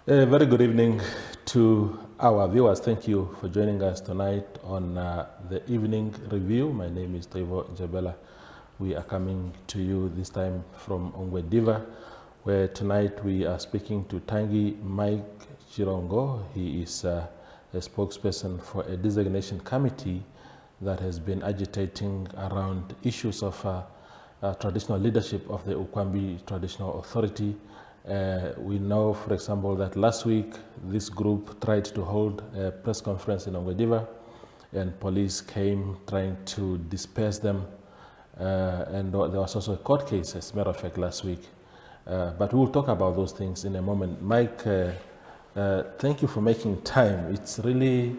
A very good evening to our viewers. Thank you for joining us tonight on the evening review. My name is Toivo Jabela. We are coming to you this time from Ongwediva, where tonight we are speaking to Tangi Mike Tshilongo. He is a spokesperson for a designation committee that has been agitating around issues of traditional leadership of the Uukwambi Traditional Authority. We know, for example, that last week this group tried to hold a press conference in Ongwediva, and police came trying to disperse them. And there was also a court case, as a matter of fact, last week. But we will talk about those things in a moment. Mike, thank you for making time. It's really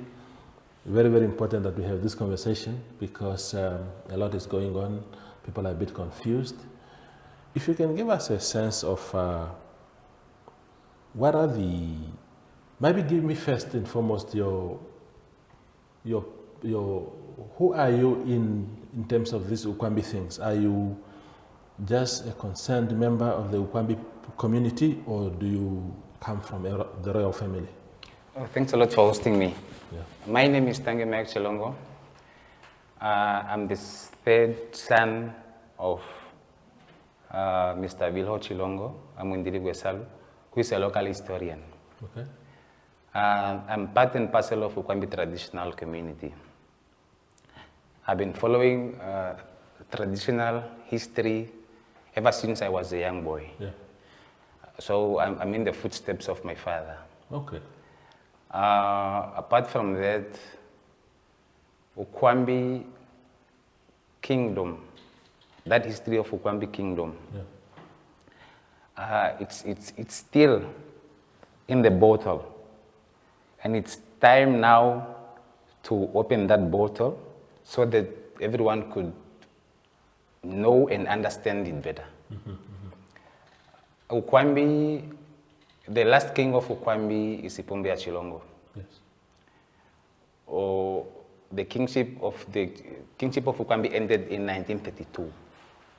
very, very important that we have this conversation because a lot is going on. People are a bit confused. If you can give us a sense of what are maybe give me first and foremost your who are you in terms of these Uukwambi things? Are you just a concerned member of the Uukwambi community, or do you come from the royal family? Oh, thanks a lot for hosting me. Yeah. My name is Tangi Mike Tshilongo. I'm the third son of Mr. Vilho Tshilongo, Ndilimanini, who is a local historian. Okay. I'm part and parcel of Uukwambi traditional community. I've been following traditional history ever since I was a young boy. Yeah. So I'm in the footsteps of my father. Okay. Apart from that, Uukwambi kingdom, that history of Uukwambi kingdom, yeah. It's still in the bottle, and it's time now to open that bottle so that everyone could know and understand it better. Mm-hmm, mm-hmm. Uukwambi, the last king of Uukwambi is Iipumbu Tshilongo. Yes. Or the kingship of Uukwambi ended in 1932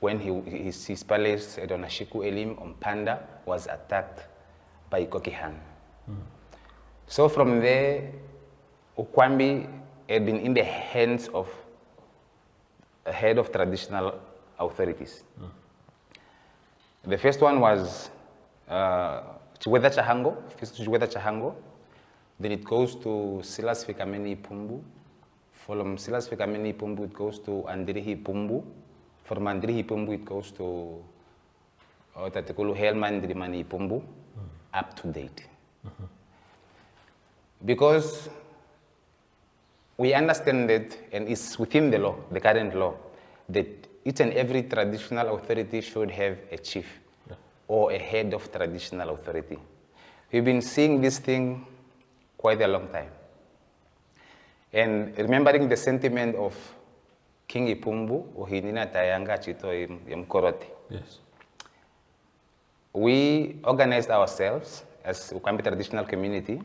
when his palace at Onashiku Elim on Panda was attacked by Kokihan. Mm. So from there, Uukwambi had been in the hands of a head of traditional authorities. Mm. The first one was Chiweda Chahango. Then it goes to Silas Fikameni Iipumbu. From Silas Fikameni Iipumbu, it goes to Iipumbu. From Iipumbu, it goes to Herman, Ndilimani Iipumbu, up to date. Mm-hmm. Because we understand that, and it's within the law, the current law, that each and every traditional authority should have a chief, yeah, or a head of traditional authority. We've been seeing this thing quite a long time. And remembering the sentiment of King Iipumbu, Uhinina Tayanga Chito Mkoroti. Yes. We organized ourselves as Uukwambi traditional community.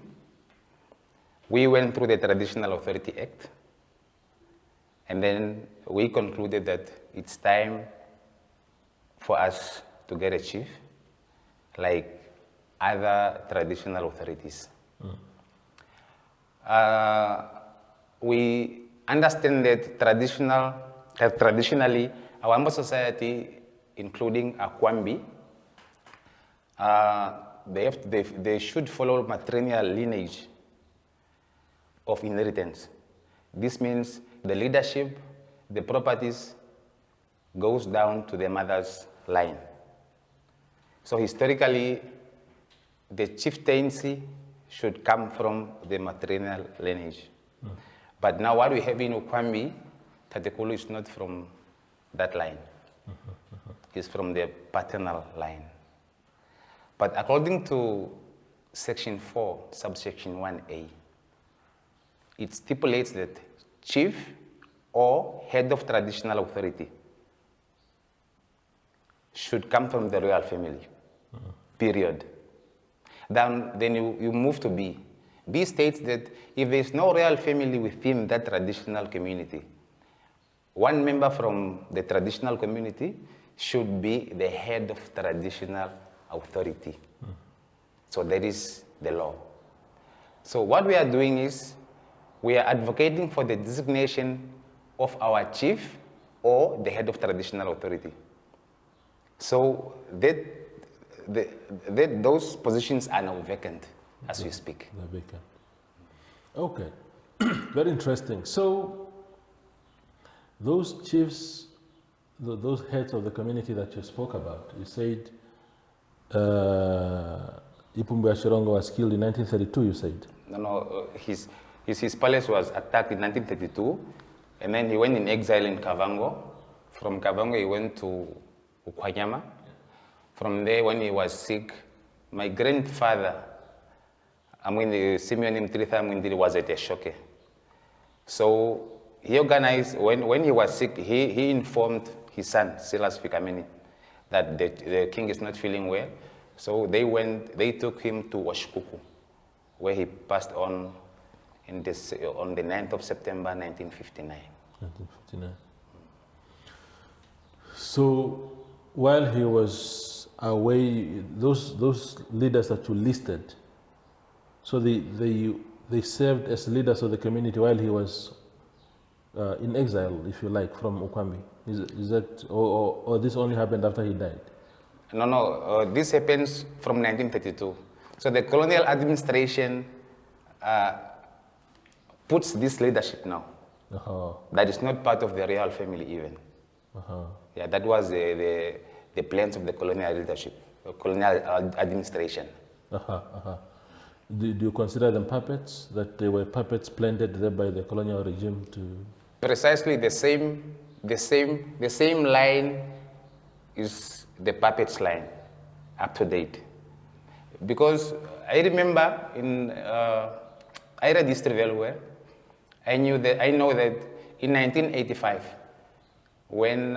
We went through the Traditional Authority Act, and then we concluded that it's time for us to get a chief, like other traditional authorities. Mm. We understand that traditionally, our Ambo society, including Uukwambi, they should follow matrilineal lineage of inheritance. This means the leadership, the properties, goes down to the mother's line. So historically, the chieftaincy should come from the matrilineal lineage. Mm. But now what we have in Uukwambi, Tatekulu is not from that line. Mm-hmm, mm-hmm. It's from the paternal line. But according to Section 4, subsection 1A, it stipulates that chief or head of traditional authority should come from the royal family, mm-hmm, period. Then you move to B. B states that if there is no royal family within that traditional community, one member from the traditional community should be the head of traditional authority. Mm. So that is the law. So what we are doing is, we are advocating for the designation of our chief or the head of traditional authority. So those positions are now vacant as we speak. They're vacant. Okay, very interesting. So those chiefs, those heads of the community that you spoke about, you said Iipumbu Tshilongo was killed in 1932, you said? No, his palace was attacked in 1932, and then he went in exile in Kavango. From Kavango, he went to Uukwambi. From there, when he was sick, my grandfather, Simeon Mtritha Mwindiri, was at Eshoke. So he organized, when he was sick, he informed his son, Silas Fikameni, that the king is not feeling well. So they took him to Washikuku, where he passed on on the 9th of September, 1959. 1959. So while he was away, those leaders that you listed, so they served as leaders of the community while he was in exile, if you like, from Uukwambi. Is that, or this only happened after he died? No, this happens from 1932. So the colonial administration puts this leadership now. That is not part of the royal family even. Yeah, that was the plans of the colonial leadership, colonial administration. Do you consider them puppets, that they were puppets planted there by the colonial regime to? Precisely the same line is the puppets line, up to date. Because I remember I read history very well. I know that in 1985, when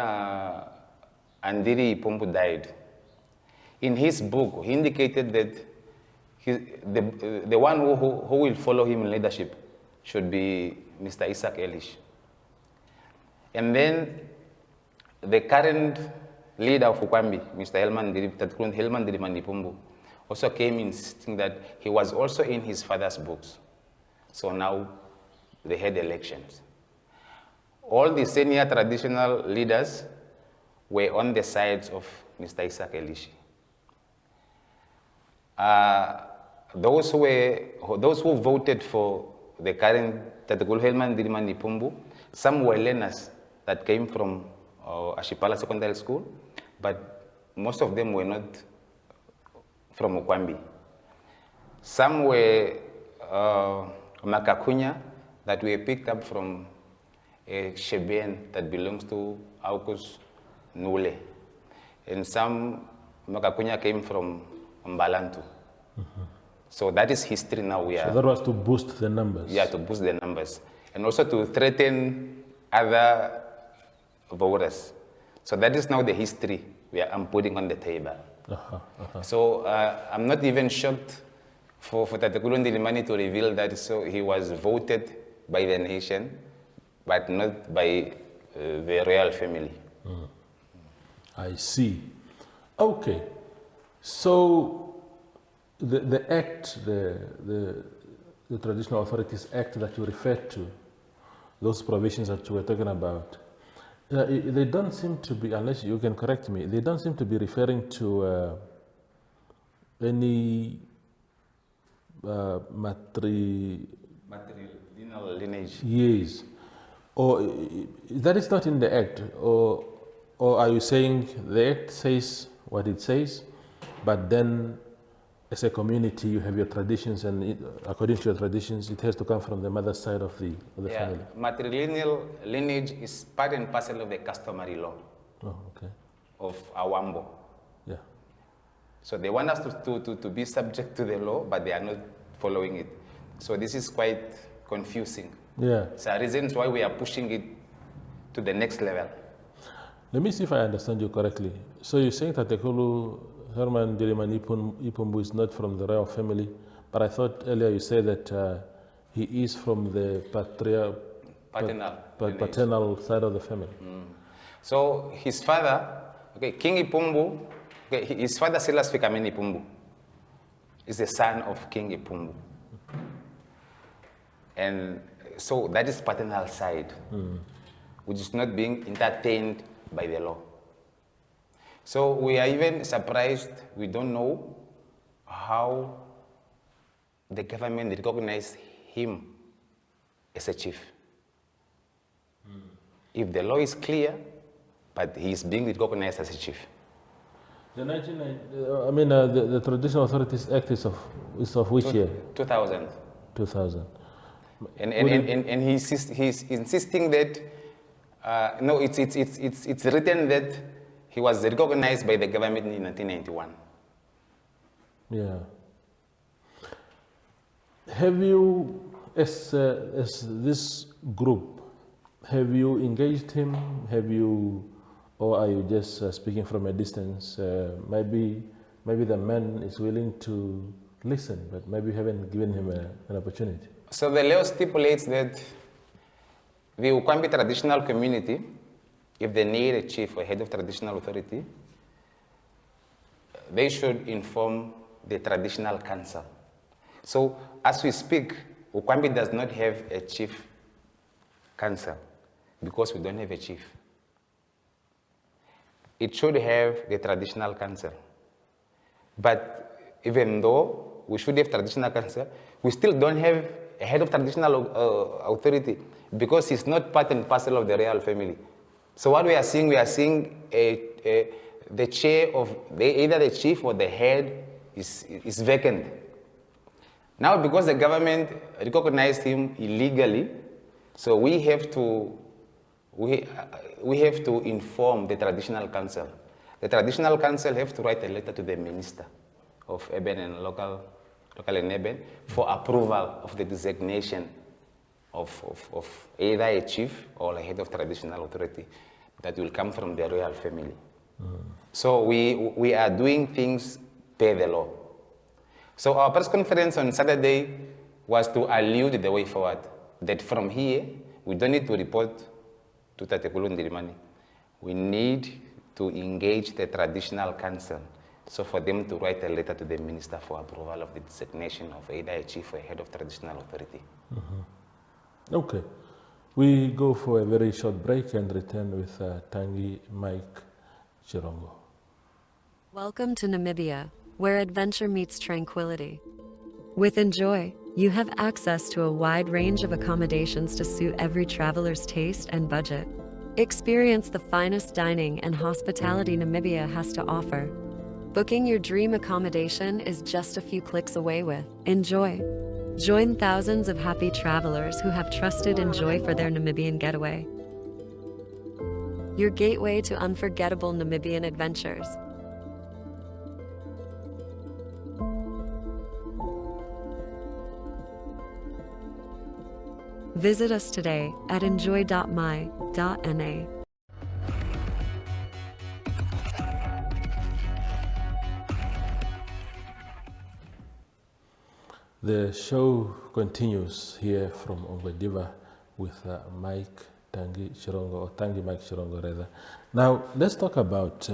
Iipumbu died, in his book, he indicated that the one who will follow him in leadership should be Mr. Isaac Elish. And then the current leader of Uukwambi, Mr. Herman Ndilimani Iipumbu, also came insisting that he was also in his father's books. So now they had elections. All the senior traditional leaders were on the sides of Mr. Isaac Elish. Those who voted for the current Herman Ndilimani Iipumbu, some were learners that came from Ashipala Secondary School, but most of them were not from Uukwambi. Some were Makakunya that were picked up from a Shebeen that belongs to Aukus Nule. And some Makakunya came from Mbalantu. So that is history now. So that was to boost the numbers? Yeah, to boost the numbers. And also to threaten other voters. So that is now the history I'm putting on the table. So I'm not even shocked for Ndilimani to reveal that he was voted by the nation, but not by the royal family. I see. Okay. So the act, the Traditional Authorities Act that you referred to, those provisions that you were talking about, they don't seem to be, unless you can correct me, they don't seem to be referring to any matrilineal lineage. Yes. Or that is not in the Act, or are you saying the Act says what it says, but then as a community you have your traditions, and according to your traditions it has to come from the mother's side of the family? Matrilineal lineage is part and parcel of the customary law of Awambo. Yeah. So they want us to be subject to the law, but they are not following it. So this is quite confusing. Yeah. So reasons why we are pushing it to the next level. Let me see if I understand you correctly. So you're saying that Herman Ndilimani Iipumbu is not from the royal family, but I thought earlier you said that he is from the paternal side of the family. So his father, King Iipumbu, his father Silas Fikameni Iipumbu is the son of King Iipumbu. And so that is paternal side, which is not being entertained by the law. So we are even surprised, we don't know how the government recognized him as a chief. If the law is clear, but he is being recognized as a chief. The the Traditional Authorities Act is of which year? 2000. 2000. And he's insisting that, no, it's written that he was recognized by the government in 1991. Yeah. Have you, as this group, have you engaged him? Have you, or are you just speaking from a distance? Maybe the man is willing to listen, but maybe you haven't given him an opportunity. So the law stipulates that the Uukwambi traditional community, if they need a chief or head of traditional authority, they should inform the traditional council. So as we speak, Uukwambi does not have a chief council because we don't have a chief. It should have the traditional council. But even though we should have traditional council, we still don't have a head of traditional authority because he's not part and parcel of the royal family. So what we are seeing the chair of either the chief or the head is vacant. Now, because the government recognized him illegally, so we have to inform the traditional council. The traditional council have to write a letter to the minister of urban and local and urban for approval of the designation of either a chief or a head of traditional authority that will come from the royal family. So we are doing things per the law. So our press conference on Saturday was to allude the way forward, that from here, we don't need to report to Tatekulu Ndilimani. We need to engage the traditional council. So for them to write a letter to the minister for approval of the designation of either a chief or a head of traditional authority. Okay. We go for a very short break and return with Tangi Mike Tshilongo. Welcome to Namibia, where adventure meets tranquility. With Enjoy, you have access to a wide range of accommodations to suit every traveler's taste and budget. Experience the finest dining and hospitality Namibia has to offer. Booking your dream accommodation is just a few clicks away with Enjoy. Join thousands of happy travelers who have trusted Enjoy for their Namibian getaway. Your gateway to unforgettable Namibian adventures. Visit us today at enjoy.my.na. The show continues here from Ongwediva with Mike Tangi Tshilongo, or Tangi Mike Tshilongo rather. Now, let's talk about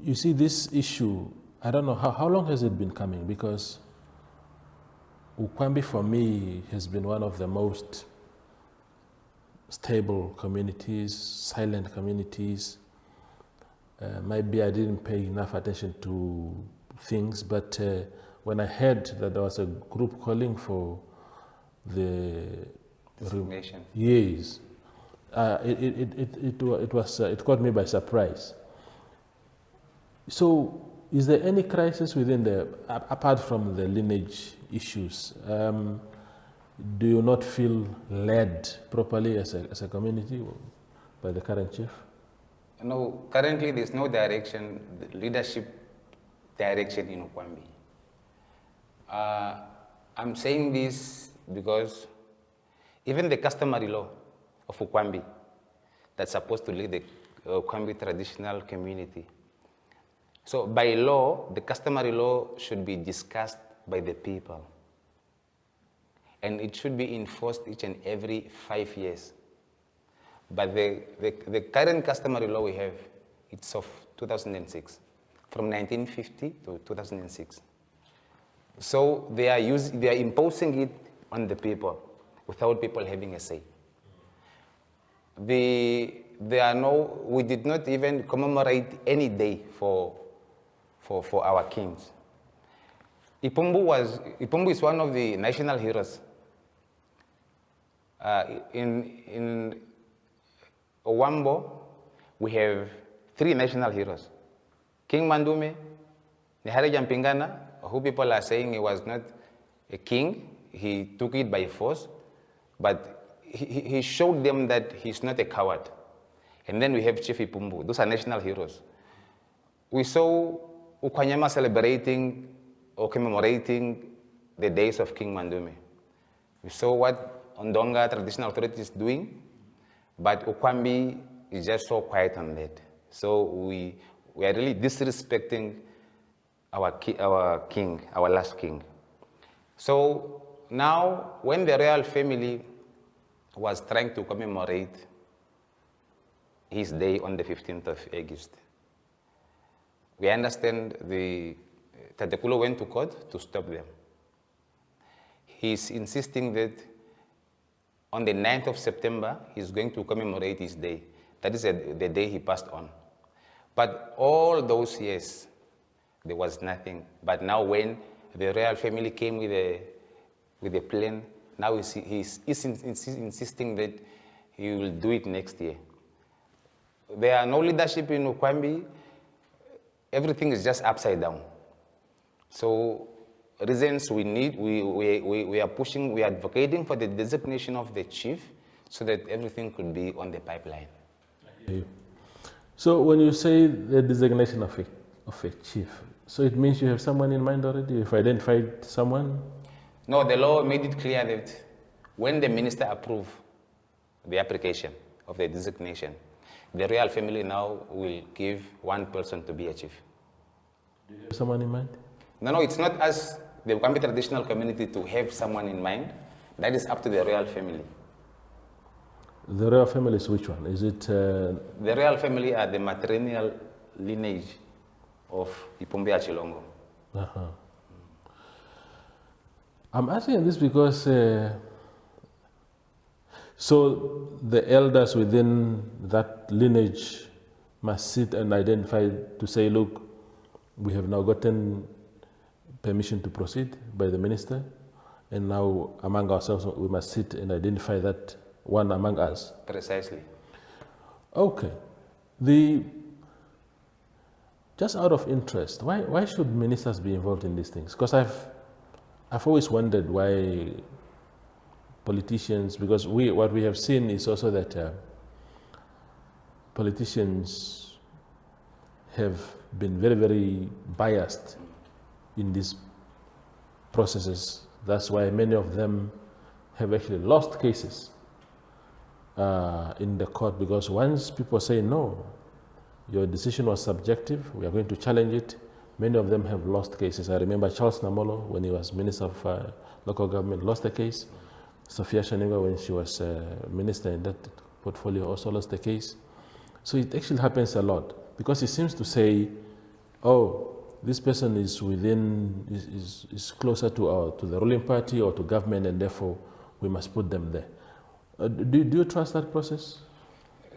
you see this issue, I don't know, how long has it been coming? Because Uukwambi for me has been one of the most stable communities, silent communities. Maybe I didn't pay enough attention to things, but when I heard that there was a group calling for the Designation. Yes, it caught me by surprise. So, is there any crisis within apart from the lineage issues? Do you not feel led properly as a community by the current chief? No, currently there's no direction, leadership direction in Uukwambi. I'm saying this because even the customary law of Uukwambi that's supposed to lead the Uukwambi traditional community. So by law, the customary law should be discussed by the people. And it should be enforced each and every 5 years. But the current customary law we have It's of 2006, from 1950 to 2006. So they are imposing it on the people without people having a say. We did not even commemorate any day for our kings. Iipumbu is one of the national heroes. In Ovambo, we have 3 national heroes. King Mandume, Nehare Jampingana, who people are saying he was not a king, he took it by force, but he showed them that he's not a coward. And then we have Chief Iipumbu, those are national heroes. We saw Uukwambi celebrating or commemorating the days of King Mandume. We saw what Ondonga traditional authority is doing, but Uukwambi is just so quiet on that. So we are really disrespecting our king, our last king. So now, when the royal family was trying to commemorate his day on the 15th of August, we understand Tatekulu went to court to stop them. He's insisting that on the 9th of September, he's going to commemorate his day. That is the day he passed on. But all those years, there was nothing. But now when the royal family came with a plan, now he's insisting that he will do it next year. There are no leadership in Uukwambi. Everything is just upside down. So reasons we need, we are pushing, we are advocating for the designation of the chief so that everything could be on the pipeline. I hear you. So when you say the designation of a chief, so it means you have someone in mind already? You've identified someone? No, the law made it clear that when the minister approves the application of the designation, the royal family now will give one person to be a chief. Do you have someone in mind? No, it's not us, the Uukwambi traditional community, to have someone in mind. That is up to the royal family. The royal family is which one? Is it... The royal family are the matrilineal lineage of Iipumbu Tshilongo. Uh-huh. I'm asking this because so the elders within that lineage must sit and identify to say, look, we have now gotten permission to proceed by the minister, and now among ourselves we must sit and identify that one among us. Precisely. Okay. Just out of interest, why should ministers be involved in these things? Because I've always wondered why politicians, because what we have seen is also that politicians have been very, very biased in these processes. That's why many of them have actually lost cases in the court, because once people say, no, your decision was subjective, we are going to challenge it, many of them have lost cases. I remember Charles Namolo, when he was Minister of Local Government, lost a case. Sophia Shaninga, when she was Minister in that portfolio, also lost a case. So it actually happens a lot, because it seems to say, oh, this person is closer to the ruling party or to government, and therefore we must put them there. Do you trust that process?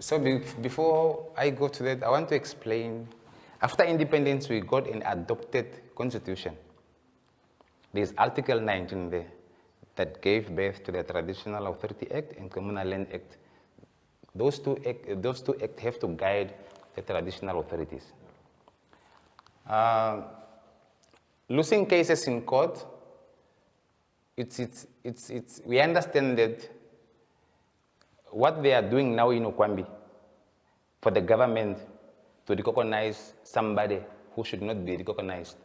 So before I go to that, I want to explain. After independence, we got an adopted constitution. There's Article 19 there that gave birth to the Traditional Authority Act and Communal Land Act. Those two acts have to guide the traditional authorities. Losing cases in court, we understand that what they are doing now in Uukwambi, for the government to recognize somebody who should not be recognized.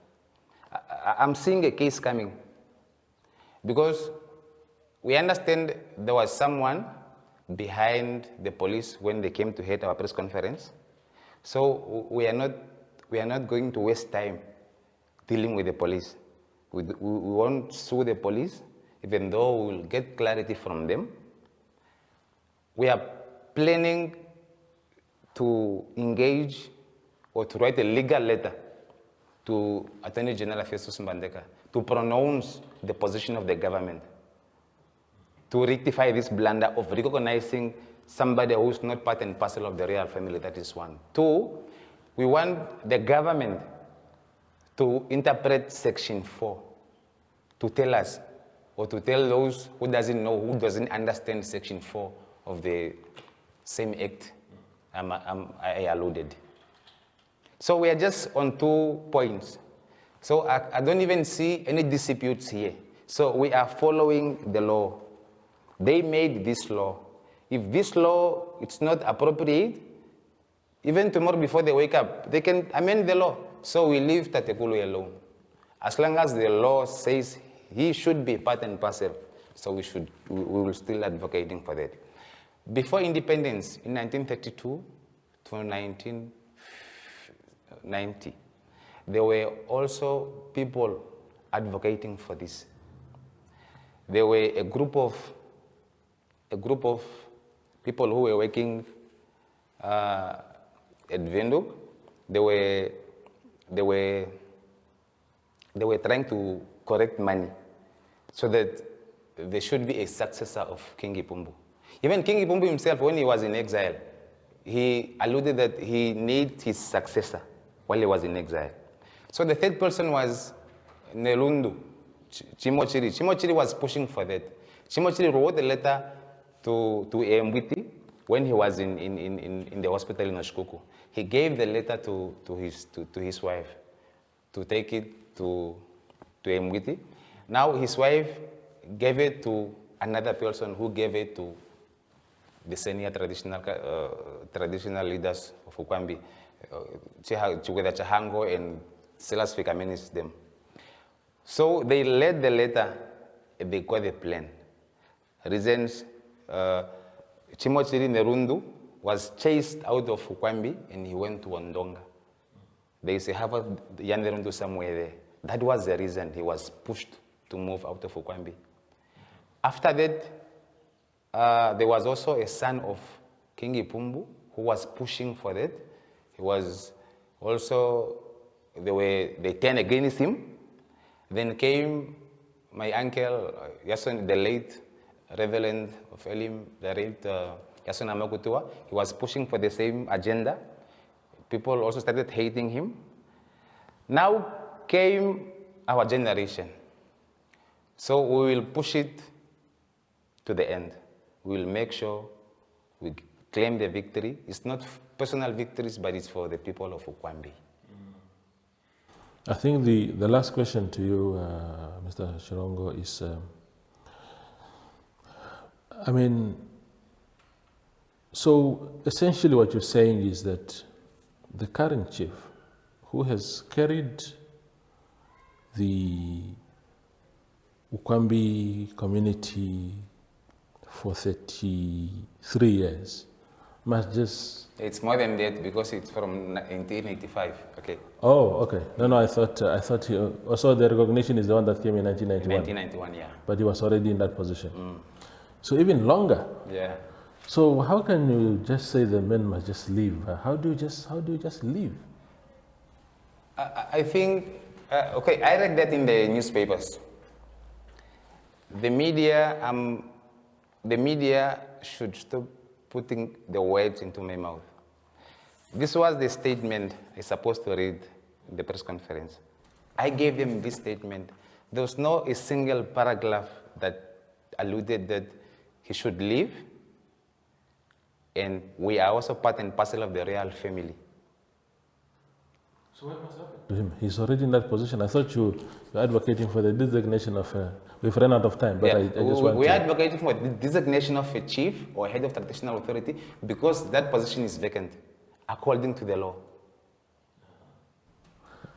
I'm seeing a case coming, because we understand there was someone behind the police when they came to head our press conference. So we are not going to waste time dealing with the police. We won't sue the police, even though we will get clarity from them. We are planning to engage or to write a legal letter to Attorney General Festus Mbandeka to pronounce the position of the government, to rectify this blunder of recognizing somebody who's not part and parcel of the real family. That is one. Two, we want the government to interpret Section 4 to tell us, or to tell those who doesn't know, who doesn't understand Section 4 of the same act I alluded. So we are just on 2 points. So I don't even see any disputes here. So we are following the law. They made this law. If this law is not appropriate, even tomorrow before they wake up, they can amend the law. So we leave Tatekulu alone. As long as the law says he should be part and parcel, so we will still advocating for that. Before independence, in 1932 to 1990, there were also people advocating for this. There were a group of people who were working at Windhoek. They were trying to correct money so that there should be a successor of King Iipumbu. Even King Iipumbu himself, when he was in exile, he alluded that he needs his successor while he was in exile. So the third person was Nelundu, Chimochiri. Chimochiri was pushing for that. Chimochiri wrote a letter to Mbwiti when he was in the hospital in Oshkuku. He gave the letter to his wife to take it to Mbwiti. Now his wife gave it to another person who gave it to the senior traditional leaders of Uukwambi, Chikweda Chahango and Silas Fikamenis them. So they led the letter, they got the plan. Reasons, Chimochiri Nerundu was chased out of Uukwambi and he went to Ondonga. They say, have a Nerundu somewhere there. That was the reason he was pushed to move out of Uukwambi. After that, there was also a son of King Iipumbu who was pushing for that. He was also, they turned against him. Then came my uncle, Yason, the late Reverend of Elim, the late Yason Amakutua. He was pushing for the same agenda. People also started hating him. Now came our generation. So we will push it to the end. We will make sure we claim the victory. It's not personal victories, but it's for the people of Uukwambi. I think the last question to you, Mr. Tshilongo, is, so essentially what you're saying is that the current chief, who has carried the Uukwambi community for 33 years, must just... It's more than that because it's from 1985. Okay. Oh, okay. No, I thought he also the recognition is the one that came in 1991. 1991, yeah. But he was already in that position. So even longer. Yeah. So how can you just say the men must just leave? How do you just leave? I think okay. I read that in the newspapers. The media should stop putting the words into my mouth. This was the statement I supposed to read in the press conference. I gave them this statement. There was no a single paragraph that alluded that he should leave, and we are also part and parcel of the royal family. So what must happen to him? He's already in that position. I thought you were advocating for the designation of we've run out of time, but yeah, I just want we to... are advocating for the designation of a chief or head of traditional authority because that position is vacant, according to the law.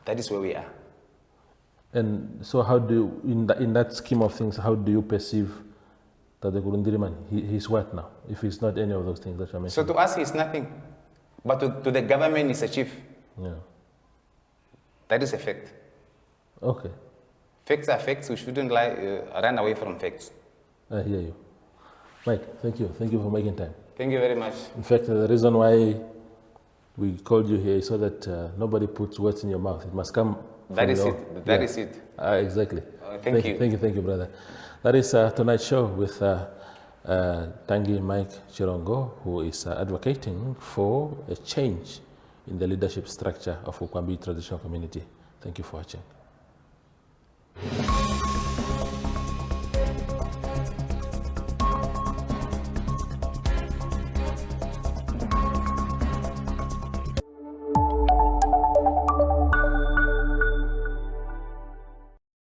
That is where we are. And so how do you, in that scheme of things, how do you perceive that the Ndilimani, he's what now, if he's not any of those things that you mentioned? So to us, he's nothing. But to the government, he's a chief. Yeah. That is a fact. Okay. Facts are facts. We shouldn't run away from facts. I hear you. Mike, thank you. Thank you for making time. Thank you very much. In fact, the reason why we called you here so that nobody puts words in your mouth. It must come. That is your, it. That is it. Exactly. Thank you. Thank you, brother. That is tonight's show with Tangi Mike Tshilongo, who is advocating for a change in the leadership structure of Uukwambi traditional community. Thank you for watching.